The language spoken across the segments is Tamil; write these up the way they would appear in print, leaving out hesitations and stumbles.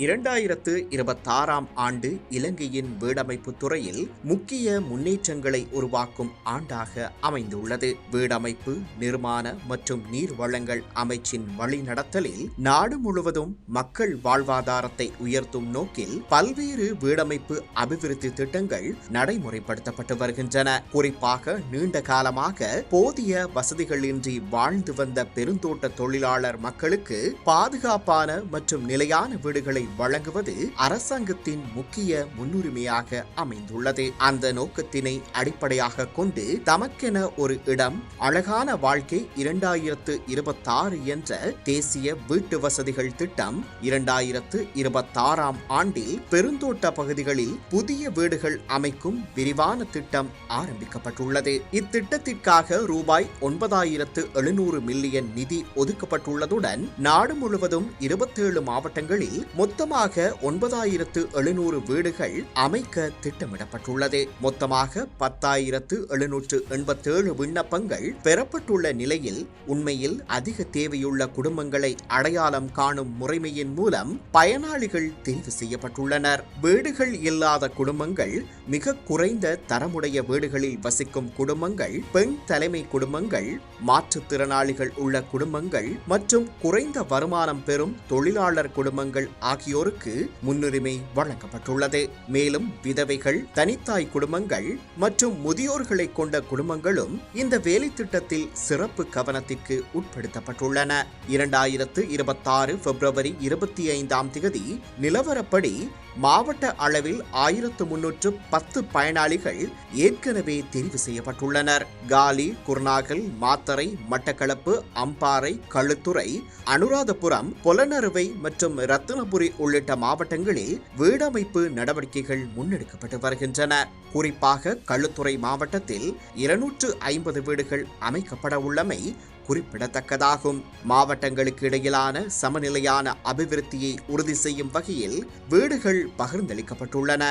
2026ஆம் ஆண்டு இலங்கையின் வீடமைப்பு துறையில் முக்கிய முன்னேற்றங்களை உருவாக்கும் ஆண்டாக அமைந்துள்ளது. வீடமைப்பு, நிர்மாண மற்றும் நீர் வளங்கள் அமைச்சின் வழிநடத்தலில் நாடு முழுவதும் மக்கள் வாழ்வாதாரத்தை உயர்த்தும் நோக்கில் பல்வேறு வீடமைப்பு அபிவிருத்தி திட்டங்கள் நடைமுறைப்படுத்தப்பட்டு வருகின்றன. குறிப்பாக நீண்ட காலமாக போதிய வசதிகளின்றி வாழ்ந்து வந்த பெருந்தோட்ட தொழிலாளர் மக்களுக்கு பாதுகாப்பான மற்றும் நிலையான வீடுகளை வழங்குவது அரசாங்கத்தின் முக்கிய முன்னுரிமையாக அமைந்துள்ளது. அந்த நோக்கத்தினை அடிப்படையாக கொண்டு தமக்கென ஒரு இடம், அழகான வாழ்க்கை 2026 என்ற தேசிய வீட்டு வசதிகள் திட்டம் 2026ஆம் ஆண்டில் பெருந்தோட்ட பகுதிகளில் புதிய வீடுகள் அமைக்கும் விரிவான திட்டம் ஆரம்பிக்கப்பட்டுள்ளது. இத்திட்டத்திற்காக ரூபாய் 9,700 மில்லியன் நிதி ஒதுக்கப்பட்டுள்ளதுடன் நாடு முழுவதும் 27 மாவட்டங்களில் மொத்தமாக 9,700 வீடுகள் அமைக்க திட்டமிடப்பட்டுள்ளது. மொத்தமாக 10,787 விண்ணப்பங்கள் பெறப்பட்டுள்ள நிலையில் உண்மையில் அதிக தேவையுள்ள குடும்பங்களை அடையாளம் காணும் முறைமையின் மூலம் பயனாளிகள் தெரிவு செய்யப்பட்டுள்ளனர். வீடுகள் இல்லாத குடும்பங்கள், மிக குறைந்த தரமுடைய வீடுகளில் வசிக்கும் குடும்பங்கள், பெண் தலைமை குடும்பங்கள், மாற்றுத்திறனாளிகள் உள்ள குடும்பங்கள் மற்றும் குறைந்த வருமானம் பெறும் தொழிலாளர் குடும்பங்கள் ஆகியோருக்கு முன்னுரிமை வழங்கப்பட்டுள்ளது. மேலும் விதவைகள், தனித்தாய் குடும்பங்கள் மற்றும் முதியோர்களை கொண்ட குடும்பங்களும் இந்த வேலை திட்டத்தில் சிறப்பு கவனத்திற்கு உட்படுத்தப்பட்டுள்ளன. 2026 பிப்ரவரி 25ஆம் தேதி நிலவரப்படி மாவட்ட அளவில் 1310 பயனாளிகள் ஏற்கனவே தெரிவு செய்யப்பட்டுள்ளனர். காலி, குர்நாகல், மாத்தறை, மட்டக்களப்பு, அம்பாறை, களுத்துறை, அனுராதபுரம், பொலனறுவை மற்றும் ரத்தினபுரி உள்ளிட்ட மாவட்டங்களில் வீடமைப்பு நடவடிக்கைகள் முன்னெடுக்கப்பட்டு வருகின்றன. குறிப்பாக களுத்துறை மாவட்டத்தில் 250 வீடுகள் அமைக்கப்பட உள்ளமை குறிப்பிடத்தக்கதாகும். மாவட்டங்களுக்கு இடையிலான சமநிலையான அபிவிருத்தியை உறுதி செய்யும் வகையில் வீடுகள் பகிர்ந்தளிக்கப்பட்டுள்ளன.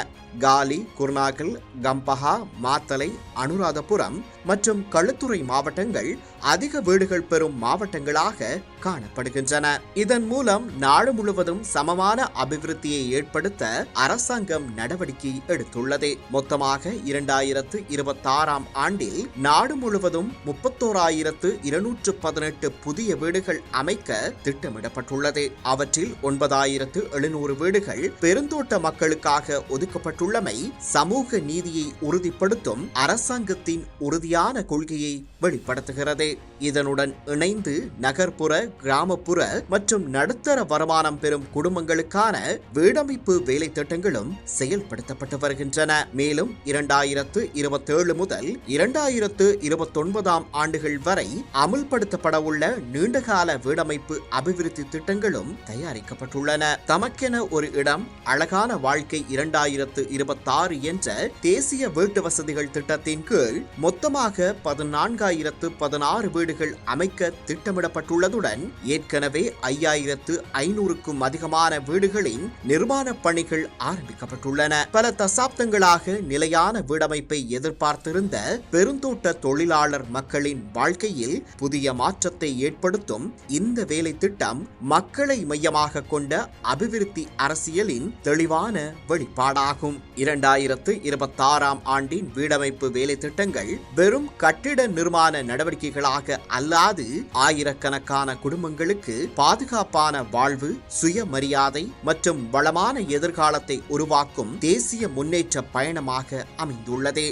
காலி, குர்நாகல், கம்பஹா, மாத்தலை, அனுராதபுரம் மற்றும் களுத்துறை மாவட்டங்கள் அதிக வீடுகள் பெறும் மாவட்டங்களாக காணப்படுகின்றன. இதன் மூலம் நாடு முழுவதும் சமமான அபிவிருத்தியை ஏற்படுத்த அரசாங்கம் நடவடிக்கை எடுத்துள்ளது. மொத்தமாக 2026ஆம் ஆண்டில் நாடு முழுவதும் 31,218 புதிய வீடுகள் அமைக்க திட்டமிடப்பட்டுள்ளது. அவற்றில் 9,700 வீடுகள் பெருந்தோட்ட மக்களுக்காக ஒதுக்கப்பட்டுள்ளமை சமூக நீதியை உறுதிப்படுத்தும் அரசாங்கத்தின் உறுதியான கொள்கையை வெளிப்படுத்துகிறது. இதனுடன் இணைந்து நகர்ப்புற, கிராமப்புற மற்றும் நடுத்தர வருமானம் பெறும் குடும்பங்களுக்கான வீடமைப்பு வேலை திட்டங்களும் செயல்படுத்தப்பட்டு வருகின்றன. மேலும் 2027 முதல் 2029ஆம் ஆண்டுகள் வரை அமுல்படுத்தப்பட உள்ள நீண்டகால வீடமைப்பு அபிவிருத்தி திட்டங்களும் தயாரிக்கப்பட்டுள்ளன. தமக்கென ஒரு இடம், அழகான வாழ்க்கை 2026 என்ற தேசிய வீட்டு வசதிகள் திட்டத்தின் கீழ் மொத்தமாக 14,016 வீடுகள் அமைக்க திட்டமிடப்பட்டுள்ளதுடன் ஏற்கனவே 5,500க்கும் அதிகமான வீடுகளின் நிர்மாண பணிகள் ஆரம்பிக்கப்பட்டுள்ளன. பல தசாப்தங்களாக நிலையான வீடமைப்பை எதிர்பார்த்திருந்த பெருந்தோட்ட தொழிலாளர் மக்களின் வாழ்க்கையில் புதிய மாற்றத்தை ஏற்படுத்தும் இந்த வேலை திட்டம் மக்களை மையமாக கொண்ட அபிவிருத்தி அரசியலின் தெளிவான வெளிப்பாடாகும். 2026ஆம் ஆண்டின் வீடமைப்பு வேலை திட்டங்கள் வெறும் கட்டிட நிர்மாண நடவடிக்கைகளாக அல்லாது ஆயிரக்கணக்கான குடும்பங்களுக்கு பாதுகாப்பான வாழ்வு, சுயமரியாதை மற்றும் வளமான எதிர்காலத்தை உருவாக்கும் தேசிய முன்னேற்ற பயணமாக அமைந்துள்ளது.